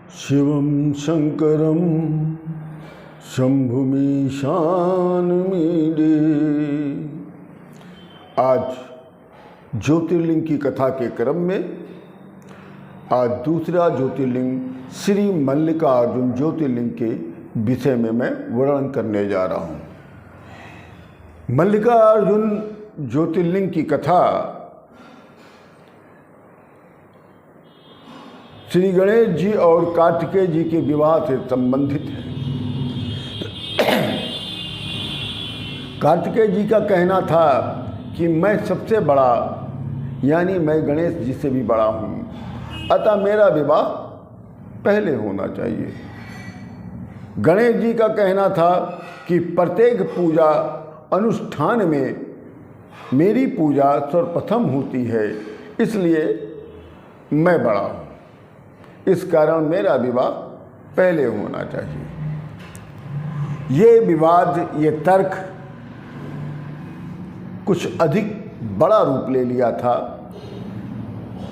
शिवं शंकरं शंभुमीशानमीडे। आज ज्योतिर्लिंग की कथा के क्रम में आज दूसरा ज्योतिर्लिंग श्री मल्लिकार्जुन ज्योतिर्लिंग के विषय में मैं वर्णन करने जा रहा हूँ। मल्लिकार्जुन ज्योतिर्लिंग की कथा श्री गणेश जी और कार्तिकेय जी के विवाह से संबंधित है। कार्तिकेय जी का कहना था कि मैं सबसे बड़ा यानी मैं गणेश जी से भी बड़ा हूँ, अतः मेरा विवाह पहले होना चाहिए। गणेश जी का कहना था कि प्रत्येक पूजा अनुष्ठान में मेरी पूजा सर्वप्रथम होती है, इसलिए मैं बड़ा हूँ, इस कारण मेरा विवाह पहले होना चाहिए। ये विवाद, ये तर्क कुछ अधिक बड़ा रूप ले लिया था।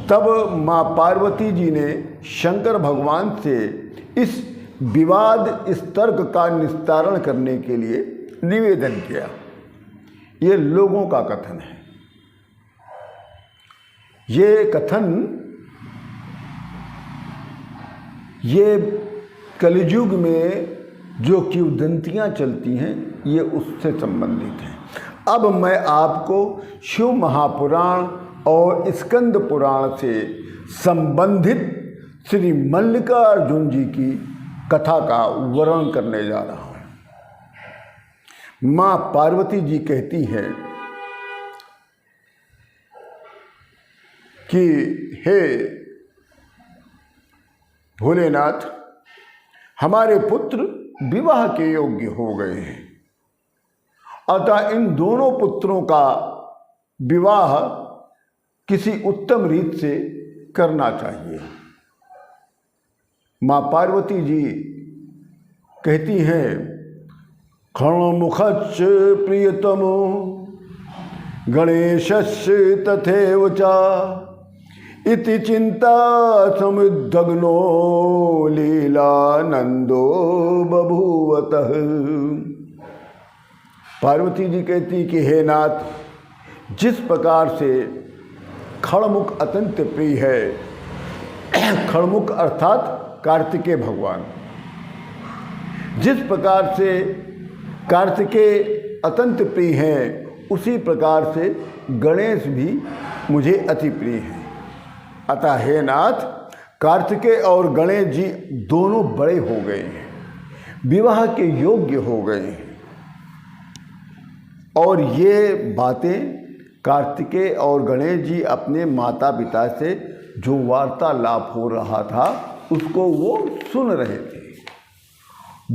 तब माँ पार्वती जी ने शंकर भगवान से इस विवाद, इस तर्क का निस्तारण करने के लिए निवेदन किया। ये लोगों का कथन है। ये कथन ये कलियुग में जो किंवदंतियाँ चलती हैं, ये उससे संबंधित हैं। अब मैं आपको शिव महापुराण और स्कंद पुराण से संबंधित श्री मल्लिकार्जुन जी की कथा का वर्णन करने जा रहा हूँ। माँ पार्वती जी कहती हैं कि हे भोलेनाथ, हमारे पुत्र विवाह के योग्य हो गए हैं, अतः इन दोनों पुत्रों का विवाह किसी उत्तम रीत से करना चाहिए। माँ पार्वती जी कहती हैं, खणमुखश्च प्रियतमो गणेशस्य तथैव च इति चिंता समुद्दग्नो लीलानंदो बभूवतः। पार्वती जी कहती कि हे नाथ, जिस प्रकार से खड़मुख अत्यंत प्रिय है, खड़मुख अर्थात कार्तिकेय भगवान, जिस प्रकार से कार्तिकेय अत्यंत प्रिय हैं, उसी प्रकार से गणेश भी मुझे अति प्रिय हैं। अतः हे नाथ, कार्तिकेय और गणेश जी दोनों बड़े हो गए हैं, विवाह के योग्य हो गए हैं। और ये बातें कार्तिकेय और गणेश जी अपने माता पिता से जो वार्तालाप हो रहा था, उसको वो सुन रहे थे।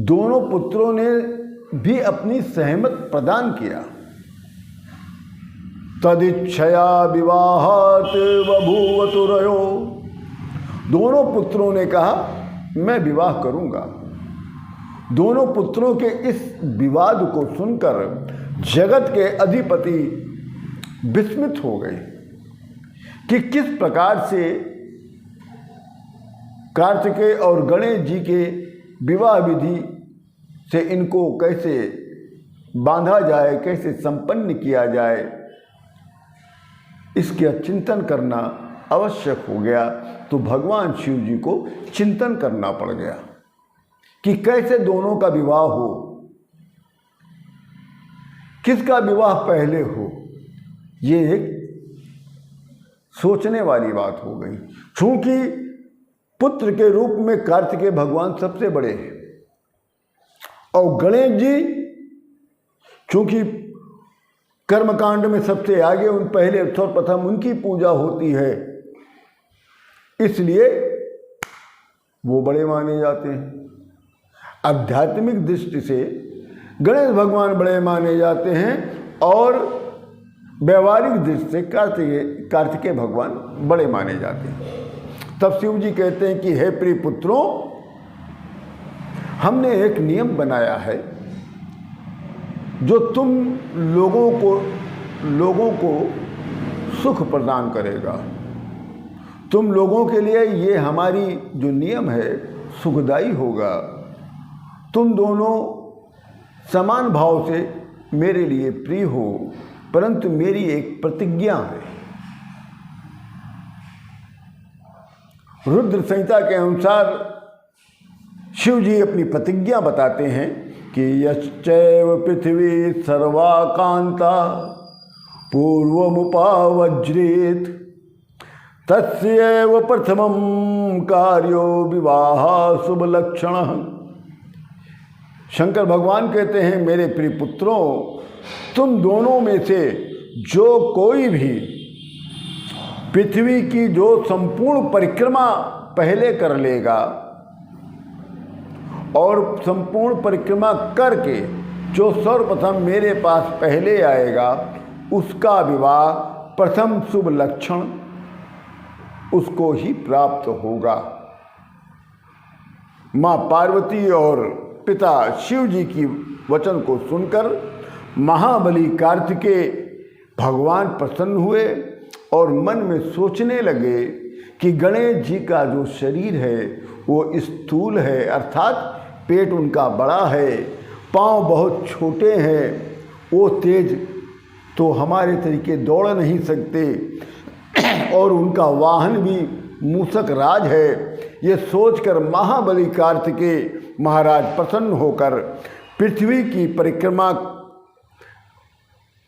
दोनों पुत्रों ने भी अपनी सहमत प्रदान किया। तदिच्छया विवाहात् बभूवतुरयो। दोनों पुत्रों ने कहा, मैं विवाह करूंगा। दोनों पुत्रों के इस विवाद को सुनकर जगत के अधिपति विस्मित हो गए कि किस प्रकार से कार्तिकेय और गणेश जी के विवाह विधि से इनको कैसे बांधा जाए, कैसे संपन्न किया जाए, इसके चिंतन करना आवश्यक हो गया। तो भगवान शिव जी को चिंतन करना पड़ गया कि कैसे दोनों का विवाह हो, किसका विवाह पहले हो। ये एक सोचने वाली बात हो गई। चूंकि पुत्र के रूप में कार्तिकेय भगवान सबसे बड़े हैं और गणेश जी चूंकि कर्मकांड में सबसे आगे, उन पहले सर्वप्रथम उनकी पूजा होती है, इसलिए वो बड़े माने जाते हैं। आध्यात्मिक दृष्टि से गणेश भगवान बड़े माने जाते हैं और व्यवहारिक दृष्टि से कार्तिकेय भगवान बड़े माने जाते हैं। तब शिव जी कहते हैं कि हे प्रिय पुत्रों, हमने एक नियम बनाया है जो तुम लोगों को सुख प्रदान करेगा। तुम लोगों के लिए ये हमारी जो नियम है सुखदायी होगा। तुम दोनों समान भाव से मेरे लिए प्रिय हो, परंतु मेरी एक प्रतिज्ञा है। रुद्र संहिता के अनुसार शिव जी अपनी प्रतिज्ञा बताते हैं कि यश्चैव पृथ्वी सर्वाकांता पूर्वमुपावज्रेत तस्यैव प्रथमं कार्यो विवाह शुभ लक्षण। शंकर भगवान कहते हैं, मेरे प्रिय पुत्रों, तुम दोनों में से जो कोई भी पृथ्वी की जो संपूर्ण परिक्रमा पहले कर लेगा और संपूर्ण परिक्रमा करके जो सर्वप्रथम मेरे पास पहले आएगा, उसका विवाह प्रथम शुभ लक्षण उसको ही प्राप्त होगा। माँ पार्वती और पिता शिव जी की वचन को सुनकर महाबली कार्तिकेय भगवान प्रसन्न हुए और मन में सोचने लगे कि गणेश जी का जो शरीर है वो स्थूल है, अर्थात पेट उनका बड़ा है, पांव बहुत छोटे हैं, वो तेज तो हमारे तरीके दौड़ नहीं सकते और उनका वाहन भी मूषक राज है। ये सोचकर महाबली कार्तिकेय महाराज प्रसन्न होकर पृथ्वी की परिक्रमा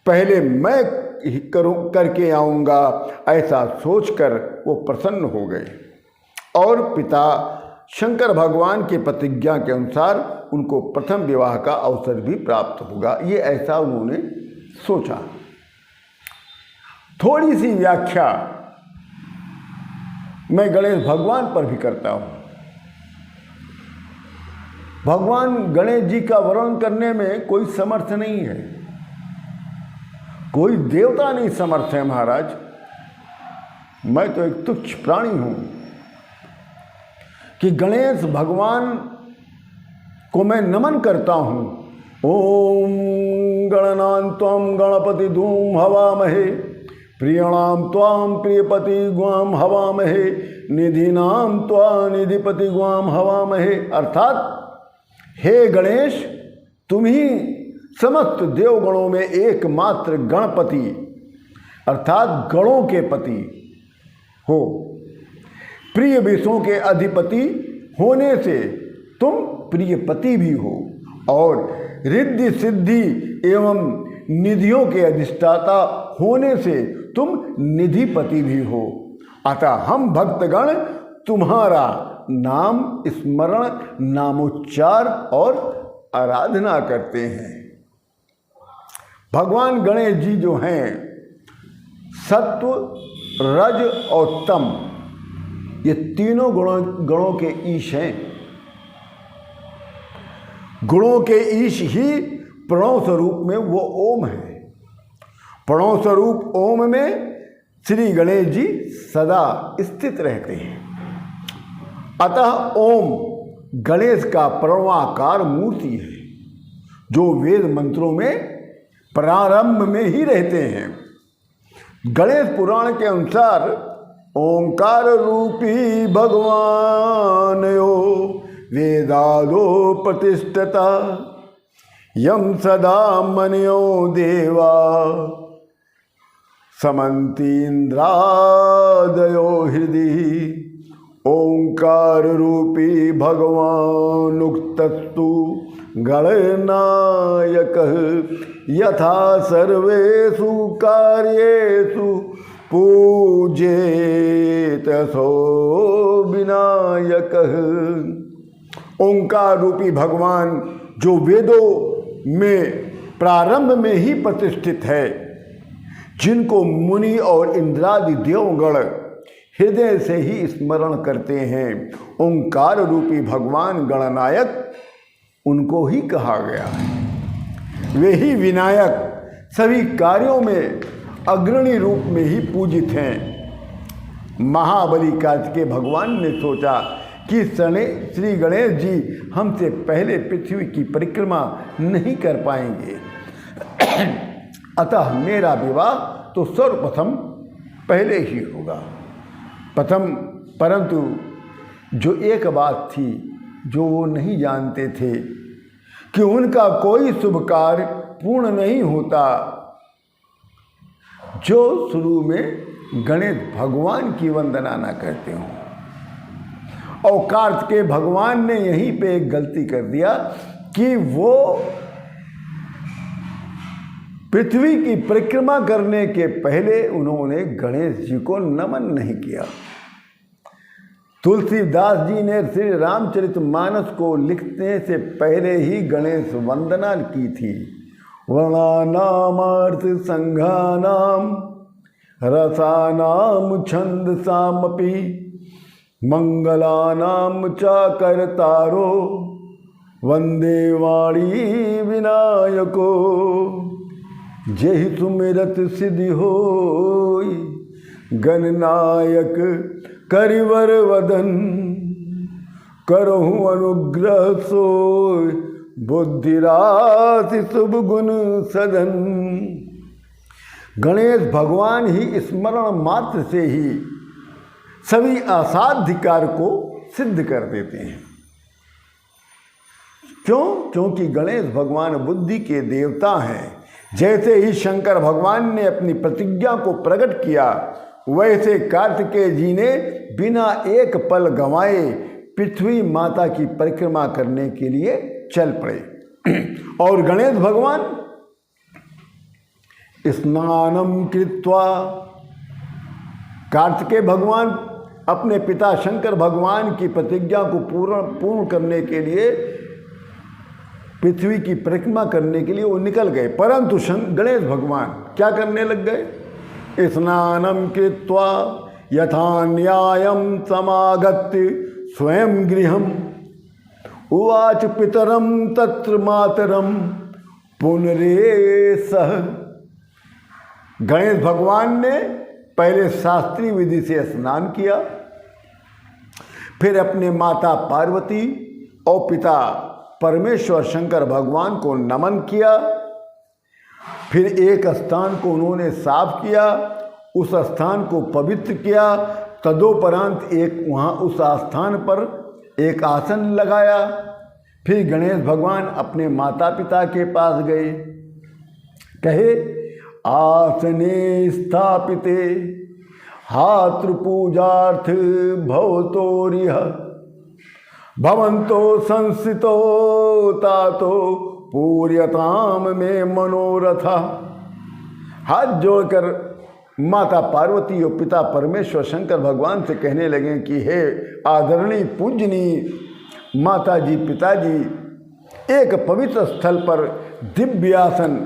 पहले मैं करके आऊँगा, ऐसा सोचकर वो प्रसन्न हो गए और पिता शंकर भगवान के प्रतिज्ञा के अनुसार उनको प्रथम विवाह का अवसर भी प्राप्त होगा। ये ऐसा उन्होंने सोचा। थोड़ी सी व्याख्या मैं गणेश भगवान पर भी करता हूँ। भगवान गणेश जी का वर्णन करने में कोई समर्थ नहीं है, कोई देवता नहीं समर्थ है महाराज। मैं तो एक तुच्छ प्राणी हूँ कि गणेश भगवान को मैं नमन करता हूँ। ओम गणनान्त्वं गणपति धूम हवामहे, प्रियणाम त्वां प्रियपति ग्वाम हवामहे, निधिनाम त्वा निधिपति ग्वाम हवामहे। अर्थात हे गणेश, तुम ही समस्त देवगणों में एकमात्र गणपति अर्थात गणों के पति हो। प्रिय विषयों के अधिपति होने से तुम प्रियपति भी हो और रिद्धि सिद्धि एवं निधियों के अधिष्ठाता होने से तुम निधिपति भी हो। अतः हम भक्तगण तुम्हारा नाम स्मरण, नामोच्चार और आराधना करते हैं। भगवान गणेश जी जो हैं सत्व, रज और तम, ये तीनों गणों के ईश हैं। गुणों के ईश ही प्रणव स्वरूप में वो ओम है। प्रणव स्वरूप ओम में श्री गणेश जी सदा स्थित रहते हैं। अतः ओम गणेश का प्रणवाकार मूर्ति है जो वेद मंत्रों में प्रारंभ में ही रहते हैं। गणेश पुराण के अनुसार ओंकार रूपी भगवान यो वेदादो प्रतिष्ठता यम सदा मन्यो देवा समन्ति इंद्रादयो हृदि। ओंकार रूपी भगवान उक्तस्तु गणनायक यथा सर्वेषु कार्येषु पूजेत सो विनायक। ओंकार रूपी भगवान जो वेदों में प्रारंभ में ही प्रतिष्ठित है, जिनको मुनि और इंद्रादि देवगण हृदय से ही स्मरण करते हैं, ओंकार रूपी भगवान गणनायक उनको ही कहा गया है। वे ही विनायक सभी कार्यों में अग्रणी रूप में ही पूजित हैं। महाबली कार्तिकेय भगवान ने सोचा कि श्री गणेश जी हमसे पहले पृथ्वी की परिक्रमा नहीं कर पाएंगे, अतः मेरा विवाह तो सर्वप्रथम पहले ही होगा। परंतु जो एक बात थी जो वो नहीं जानते थे कि उनका कोई शुभ कार्य पूर्ण नहीं होता जो शुरू में गणेश भगवान की वंदना ना करते हों। और कार्तिकेय भगवान ने यहीं पे एक गलती कर दिया कि वो पृथ्वी की परिक्रमा करने के पहले उन्होंने गणेश जी को नमन नहीं किया। तुलसीदास जी ने श्री रामचरितमानस को लिखने से पहले ही गणेश वंदना की थी। वर्णानामर्थ संघानाम रसानाम छंदसामपि मंगलानाम च करतारो वंदे वाणी विनायको जेहि सुमिरत सिद्धि होई गणनायक करिवर वदन करहु अनुग्रह सोय बुद्धिराशि शुभ गुण सदन। गणेश भगवान ही स्मरण मात्र से ही सभी असाध्य कार्य को सिद्ध कर देते हैं। क्यों? क्योंकि गणेश भगवान बुद्धि के देवता हैं। जैसे ही शंकर भगवान ने अपनी प्रतिज्ञा को प्रकट किया, वैसे कार्तिकेय जी ने बिना एक पल गंवाए पृथ्वी माता की परिक्रमा करने के लिए चल पड़े। और गणेश भगवान स्नानम कृत्वा, कार्तिकेय भगवान अपने पिता शंकर भगवान की प्रतिज्ञा को पूर्ण करने के लिए पृथ्वी की परिक्रमा करने के लिए वो निकल गए, परंतु गणेश भगवान क्या करने लग गए? स्नानम कृत्वा यथा न्यायम समागत्य स्वयं गृहम उवाच पितरम तत्र मातरम पुनरेसह। गणेश भगवान ने पहले शास्त्रीय विधि से स्नान किया, फिर अपने माता पार्वती और पिता परमेश्वर शंकर भगवान को नमन किया। फिर एक स्थान को उन्होंने साफ किया, उस स्थान को पवित्र किया। तदोपरांत एक वहाँ उस स्थान पर एक आसन लगाया। फिर गणेश भगवान अपने माता पिता के पास गए, कहे आसने स्थापिते हातृपूजार्थ भवतोरिह भवंतो संस्थितो तातो पूर्यताम में मनोरथा। हाथ जोड़कर माता पार्वती और पिता परमेश्वर शंकर भगवान से कहने लगे कि हे आदरणीय पूजनीय माता जी, पिताजी, एक पवित्र स्थल पर दिव्य आसन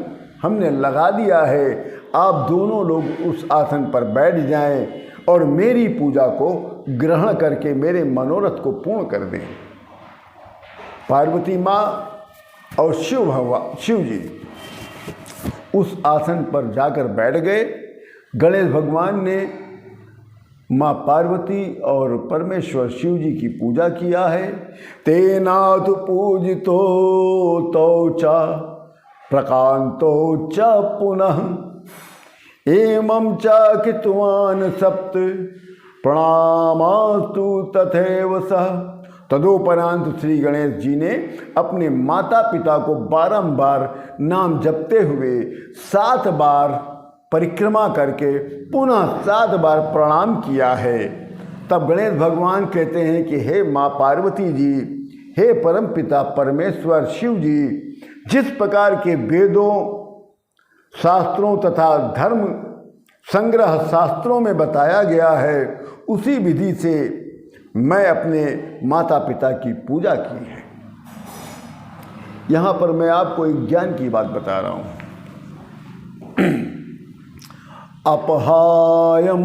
हमने लगा दिया है। आप दोनों लोग उस आसन पर बैठ जाएं और मेरी पूजा को ग्रहण करके मेरे मनोरथ को पूर्ण कर दें। पार्वती माँ और शिव जी उस आसन पर जाकर बैठ गए। गणेश भगवान ने माँ पार्वती और परमेश्वर शिव जी की पूजा किया है। तेनातु पूजितो तौ च प्रकांतो च पुनः एमं च कृतवान् सप्त प्रणामास्तु तथैव सः। तदोपरांत श्री गणेश जी ने अपने माता पिता को बारंबार नाम जपते हुए 7 बार परिक्रमा करके पुनः 7 बार प्रणाम किया है। तब गणेश भगवान कहते हैं कि हे माँ पार्वती जी, हे परम पिता परमेश्वर शिव जी, जिस प्रकार के वेदों, शास्त्रों तथा धर्म संग्रह शास्त्रों में बताया गया है, उसी विधि से मैं अपने माता पिता की पूजा की है। यहाँ पर मैं आपको एक ज्ञान की बात बता रहा हूँ। अपहायम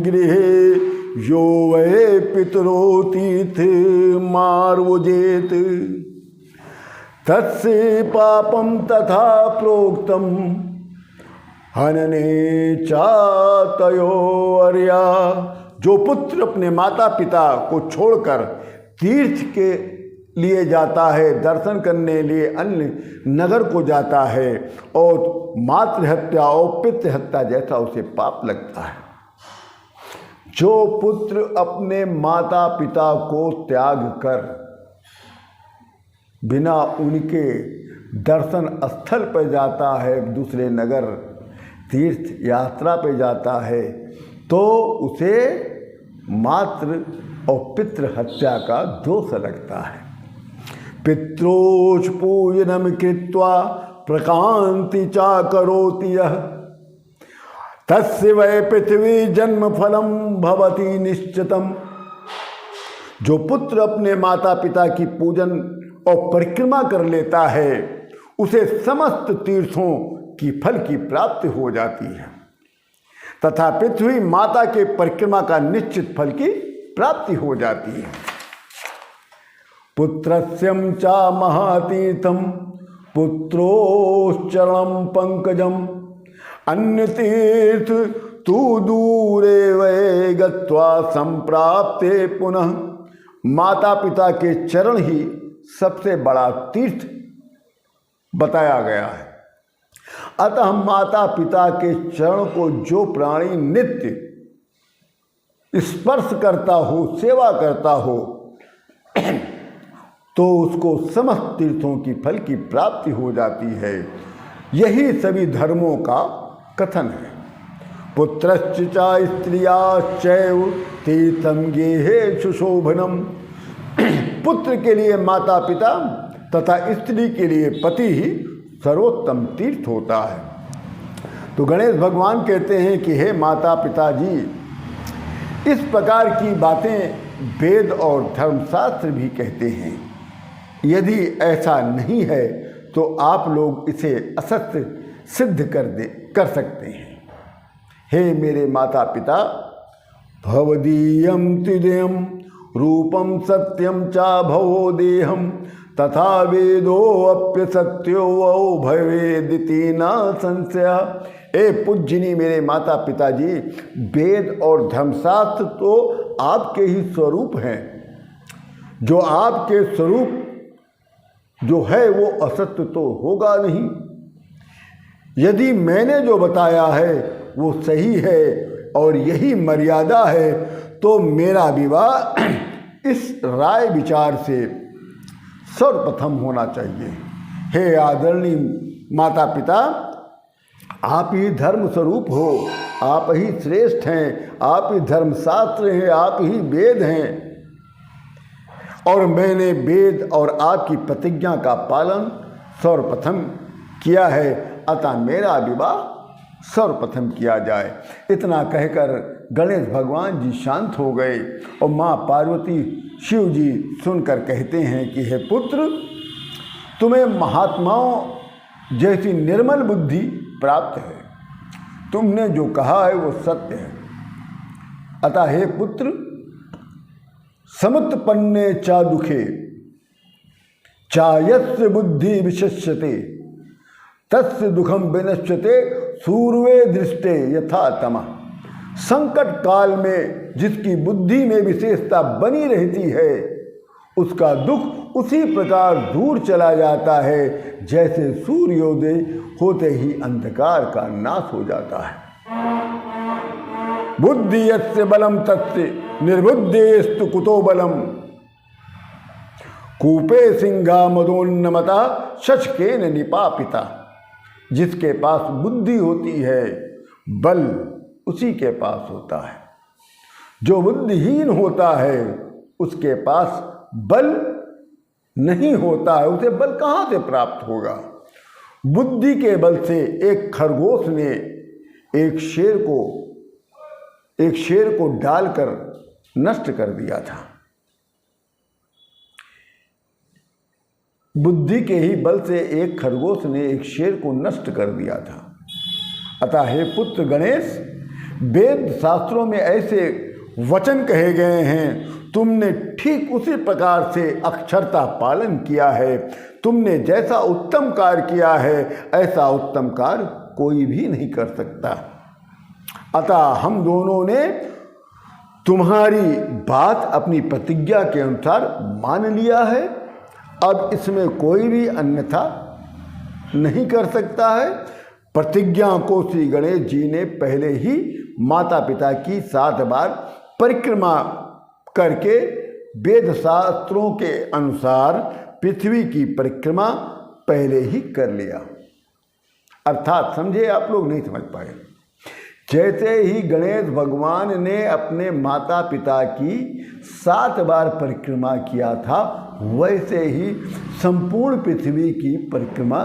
गृहे यो वै पितरो तीर्थ मार्वजेत तत्से पापम तथा प्रोक्तम हनने चातयो अर्या। जो पुत्र अपने माता पिता को छोड़कर तीर्थ के लिए जाता है, दर्शन करने लिए अन्य नगर को जाता है और मातृ हत्या और पितृ हत्या जैसा उसे पाप लगता है। जो पुत्र अपने माता पिता को त्याग कर बिना उनके दर्शन स्थल पर जाता है, दूसरे नगर तीर्थ यात्रा पे जाता है, तो उसे मातृ और पितृ हत्या का दोष लगता है। पित्रोच पूजनम कृत्वा प्रकांति चा करोति यः तस्य वै पृथ्वी जन्म फलम भवति निश्चितम। जो पुत्र अपने माता पिता की पूजन और परिक्रमा कर लेता है उसे समस्त तीर्थों की फल की प्राप्ति हो जाती है तथा पृथ्वी माता के परिक्रमा का निश्चित फल की प्राप्ति हो जाती है। पुत्रस्यम चा महातीर्थम पुत्रोश्चरणं पंकजम अन्य तीर्थ तू दूरे वै गत्वा संप्राप्ते पुनः। माता पिता के चरण ही सबसे बड़ा तीर्थ बताया गया है। अतः माता पिता के चरण को जो प्राणी नित्य स्पर्श करता हो, सेवा करता हो, तो उसको समस्त तीर्थों की फल की प्राप्ति हो जाती है। यही सभी धर्मों का कथन है। पुत्रश्च च स्त्रियाश्चैव तीर्थम गेहे सुशोभनम। पुत्र के लिए माता पिता तथा स्त्री के लिए पति ही सर्वोत्तम तीर्थ होता है। तो गणेश भगवान कहते हैं कि हे माता पिताजी, इस प्रकार की बातें वेद और धर्मशास्त्र भी कहते हैं। यदि ऐसा नहीं है तो आप लोग इसे असत्य सिद्ध कर सकते हैं। हे मेरे माता पिता, भवदीयम त्रिदेयम रूपम सत्यम चा भवो देहम तथा वेदो अप्य सत्यो वो भवेदिति न संशय। ए पूज्यनी मेरे माता पिताजी, वेद और धर्मशास्त्र तो आपके ही स्वरूप हैं। जो आपके स्वरूप जो है वो असत्य तो होगा नहीं। यदि मैंने जो बताया है वो सही है और यही मर्यादा है तो मेरा विवाह इस राय विचार से सर्वप्रथम होना चाहिए। हे आदरणीय माता पिता, आप ही धर्म स्वरूप हो, आप ही श्रेष्ठ हैं, आप ही धर्मशास्त्र हैं, आप ही वेद हैं और मैंने वेद और आपकी प्रतिज्ञा का पालन सर्वप्रथम किया है, अतः मेरा विवाह सर्वप्रथम किया जाए। इतना कहकर गणेश भगवान जी शांत हो गए और माँ पार्वती शिव जी सुनकर कहते हैं कि हे पुत्र, तुम्हें महात्माओं जैसी निर्मल बुद्धि प्राप्त है। तुमने जो कहा है वो सत्य है। अतः हे पुत्र, समुत्पन्ने चा दुखे चायस्य बुद्धि विशस्यते तस्य दुखम विनश्यते सूर्वे दृष्टे यथा तमः। संकट काल में जिसकी बुद्धि में विशेषता बनी रहती है उसका दुख उसी प्रकार दूर चला जाता है जैसे सूर्योदय होते ही अंधकार का नाश हो जाता है। बुद्धि यस्य बलम तस्य निर्बुद्धेस्तु कुतो बलम। कूपे सिंहा मदोन्नमता शचकेन निपापिता। जिसके पास बुद्धि होती है बल उसी के पास होता है। जो बुद्धिहीन होता है उसके पास बल नहीं होता है, उसे बल कहाँ से प्राप्त होगा। बुद्धि के बल से एक खरगोश ने एक शेर को डालकर नष्ट कर दिया था। बुद्धि के ही बल से एक खरगोश ने एक शेर को नष्ट कर दिया था। अतः हे पुत्र गणेश, वेद शास्त्रों में ऐसे वचन कहे गए हैं, तुमने ठीक उसी प्रकार से अक्षरता पालन किया है। तुमने जैसा उत्तम कार्य किया है ऐसा उत्तम कार्य कोई भी नहीं कर सकता। अतः हम दोनों ने तुम्हारी बात अपनी प्रतिज्ञा के अनुसार मान लिया है। अब इसमें कोई भी अन्यथा नहीं कर सकता है। प्रतिज्ञा को श्री गणेश जी ने पहले ही माता पिता की 7 बार परिक्रमा करके वेद शास्त्रों के अनुसार पृथ्वी की परिक्रमा पहले ही कर लिया। अर्थात समझे, आप लोग नहीं समझ पाए, जैसे ही गणेश भगवान ने अपने माता पिता की 7 बार परिक्रमा किया था, वैसे ही संपूर्ण पृथ्वी की परिक्रमा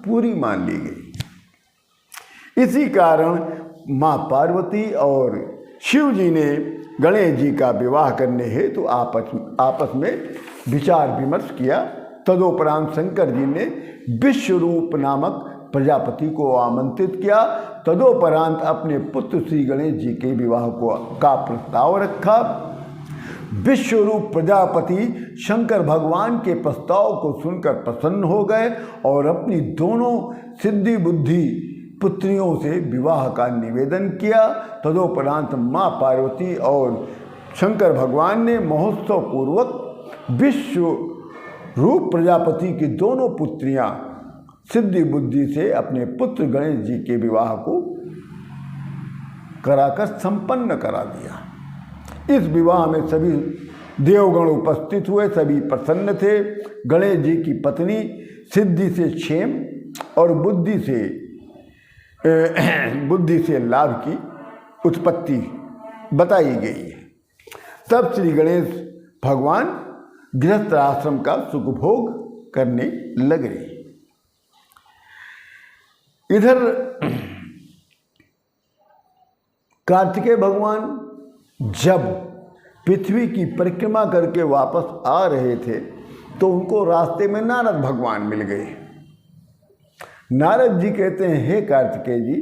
पूरी मान ली गई। इसी कारण माँ पार्वती और शिव जी ने गणेश जी का विवाह करने हेतु आपस में विचार विमर्श किया। तदोपरांत शंकर जी ने विश्वरूप नामक प्रजापति को आमंत्रित किया। तदोपरांत अपने पुत्र श्री गणेश जी के विवाह का प्रस्ताव रखा। विश्वरूप प्रजापति शंकर भगवान के प्रस्ताव को सुनकर प्रसन्न हो गए और अपनी दोनों सिद्धि बुद्धि पुत्रियों से विवाह का निवेदन किया। तदोपरांत माँ पार्वती और शंकर भगवान ने महोत्सव पूर्वक विश्व रूप प्रजापति की दोनों पुत्रियां सिद्धि बुद्धि से अपने पुत्र गणेश जी के विवाह को कराकर संपन्न करा दिया। इस विवाह में सभी देवगण उपस्थित हुए, सभी प्रसन्न थे। गणेश जी की पत्नी सिद्धि से क्षेम और बुद्धि से लाभ की उत्पत्ति बताई गई है। तब श्री गणेश भगवान गृहस्थ आश्रम का सुखभोग करने लगे। इधर कार्तिकेय भगवान जब पृथ्वी की परिक्रमा करके वापस आ रहे थे तो उनको रास्ते में नारद भगवान मिल गए। नारद जी कहते हैं, हे कार्तिकेय जी,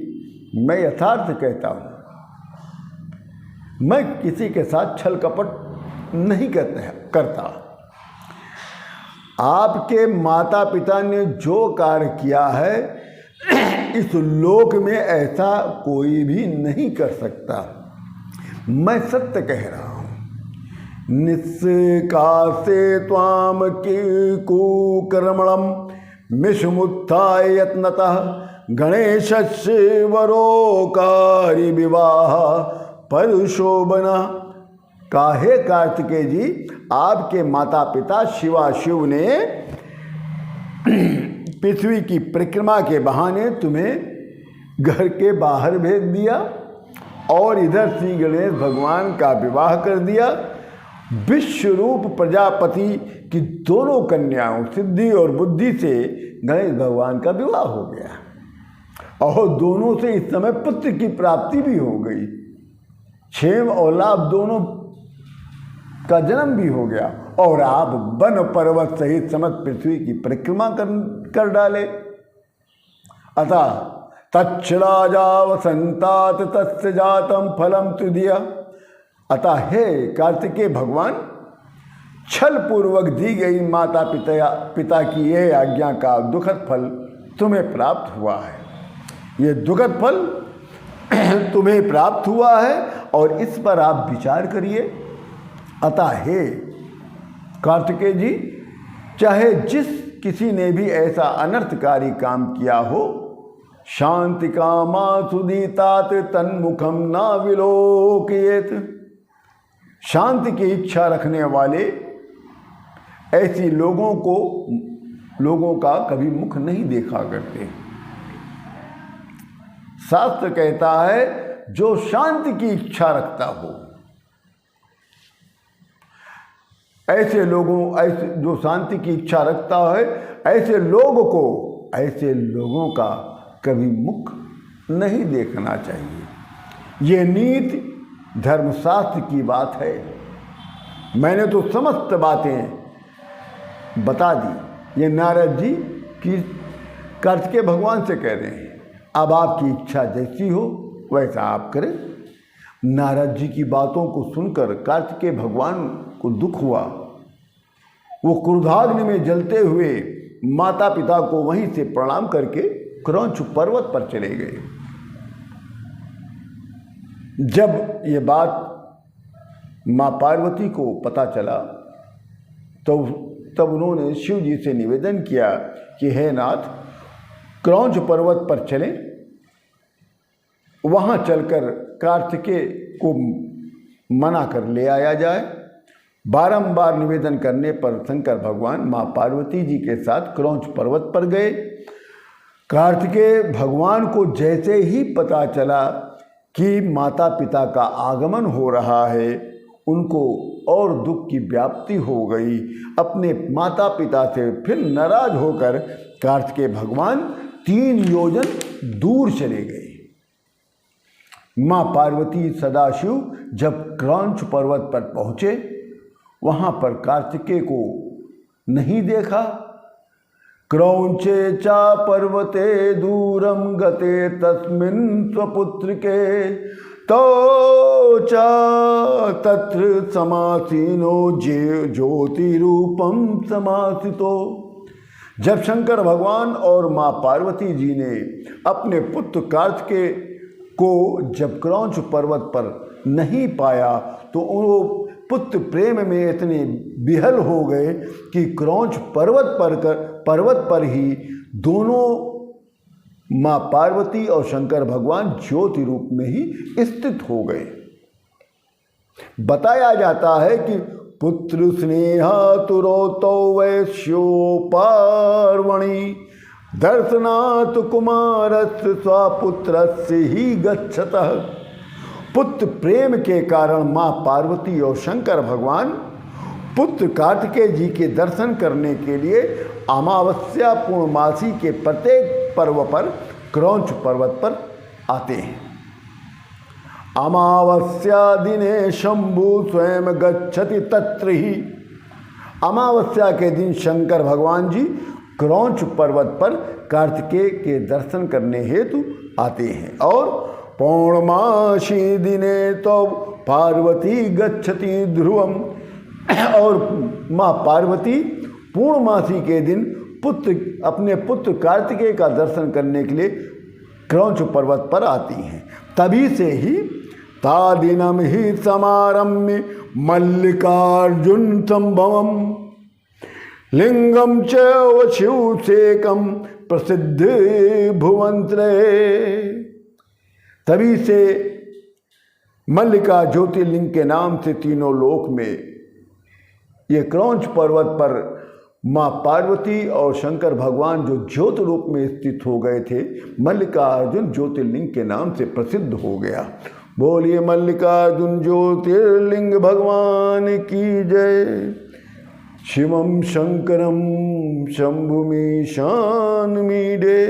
मैं यथार्थ कहता हूँ, मैं किसी के साथ छल कपट नहीं करता। आपके माता पिता ने जो कार्य किया है इस लोक में ऐसा कोई भी नहीं कर सकता। मैं सत्य कह रहा हूँ। निस्कासे त्वाम कुकर्मणम मिषमुत्थाय यत्नतः गणेशस्य वरोकारी विवाह परशोभना। काहे कार्तिकेय जी, आपके माता पिता शिवाशिव ने पृथ्वी की परिक्रमा के बहाने तुम्हें घर के बाहर भेज दिया और इधर श्री गणेश भगवान का विवाह कर दिया। विश्वरूप प्रजापति की दोनों कन्याओं सिद्धि और बुद्धि से गणेश भगवान का विवाह हो गया और दोनों से इस समय पुत्र की प्राप्ति भी हो गई। क्षेम और लाभ दोनों का जन्म भी हो गया और आप वन पर्वत सहित समस्त पृथ्वी की परिक्रमा कर डाले। अतः तच्छराजा वसंतात तस्य जातम फलम तुदिया। अतः हे कार्तिकेय भगवान, छल पूर्वक दी गई माता पिता की यह आज्ञा का दुखद फल तुम्हें प्राप्त हुआ है। ये दुखद फल तुम्हें प्राप्त हुआ है और इस पर आप विचार करिए। अतः हे कार्तिकेय जी, चाहे जिस किसी ने भी ऐसा अनर्थकारी काम किया हो, शांति कामा सुदीतात तन्मुखम ना विलोकयेत। शांति की इच्छा रखने वाले ऐसी लोगों का कभी मुख नहीं देखा करते। शास्त्र कहता है, जो शांति की इच्छा रखता हो ऐसे जो शांति की इच्छा रखता है ऐसे लोगों का कभी मुख नहीं देखना चाहिए। ये नीति धर्मशास्त्र की बात है। मैंने तो समस्त बातें बता दी। ये नारद जी की कार्तिकेय भगवान से कह रहे हैं, अब आपकी इच्छा जैसी हो वैसा आप करें। नारद जी की बातों को सुनकर कार्तिकेय भगवान को दुख हुआ। वो क्रोधाग्नि में जलते हुए माता पिता को वहीं से प्रणाम करके क्रौंच पर्वत पर चले गए। जब ये बात माँ पार्वती को पता चला तो तब उन्होंने शिव जी से निवेदन किया कि हे नाथ, क्रौंच पर्वत पर चलें, वहाँ चलकर कार्तिकेय को मना कर ले आया जाए। बारंबार निवेदन करने पर शंकर भगवान माँ पार्वती जी के साथ क्रौंच पर्वत पर गए। कार्तिकेय भगवान को जैसे ही पता चला कि माता पिता का आगमन हो रहा है, उनको और दुख की व्याप्ति हो गई। अपने माता पिता से फिर नाराज होकर कार्तिकेय भगवान 3 योजन दूर चले गए। माँ पार्वती सदाशिव जब क्रौंच पर्वत पर पहुँचे, वहाँ पर कार्तिकेय को नहीं देखा। क्रौंचे चा पर्वते दूरम गते तस्मिन् स्वपुत्र के तो चा तत्र समासीनो ज्योति रूपम समासितो। जब शंकर भगवान और माँ पार्वती जी ने अपने पुत्र कार्तिकेय को जब क्रौंच पर्वत पर नहीं पाया, तो वो पुत्र प्रेम में इतने विहल हो गए कि क्रौंच पर्वत पर ही दोनों माँ पार्वती और शंकर भगवान ज्योति रूप में ही स्थित हो गए। बताया जाता है कि पुत्र स्नेहातुरोतो वैश्यो पार्वणी दर्शनात् कुमारस्य स्वपुत्रस्य ही गच्छतः। पुत्र प्रेम के कारण माँ पार्वती और शंकर भगवान पुत्र कार्तिकेय जी के दर्शन करने के लिए अमावस्या पूर्णमासी के प्रत्येक पर्व पर क्रौंच पर्वत पर आते हैं। अमावस्या दिने शंभु स्वयं गच्छति तत्र ही। अमावस्या के दिन शंकर भगवान जी क्रौंच पर्वत पर कार्तिकेय के दर्शन करने हेतु आते हैं। और पौर्णमासी दिने तो पार्वती गच्छति ध्रुवम। और माँ पार्वती पूर्णमासी के दिन अपने पुत्र कार्तिकेय का दर्शन करने के लिए क्रौंच पर्वत पर आती हैं। तभी से ही तादिनम ही समारम्य मल्लिकार्जुन संभवम लिंगम च शिवसेकम प्रसिद्ध भुवंत्रये। तभी से मल्लिका ज्योतिर्लिंग के नाम से तीनों लोक में ये क्रौंच पर्वत पर माँ पार्वती और शंकर भगवान जो ज्योति रूप में स्थित हो गए थे, मल्लिकार्जुन ज्योतिर्लिंग के नाम से प्रसिद्ध हो गया। बोलिए मल्लिकार्जुन ज्योतिर्लिंग भगवान की जय। शिवम शंकरम शंभुमीशान मीडे।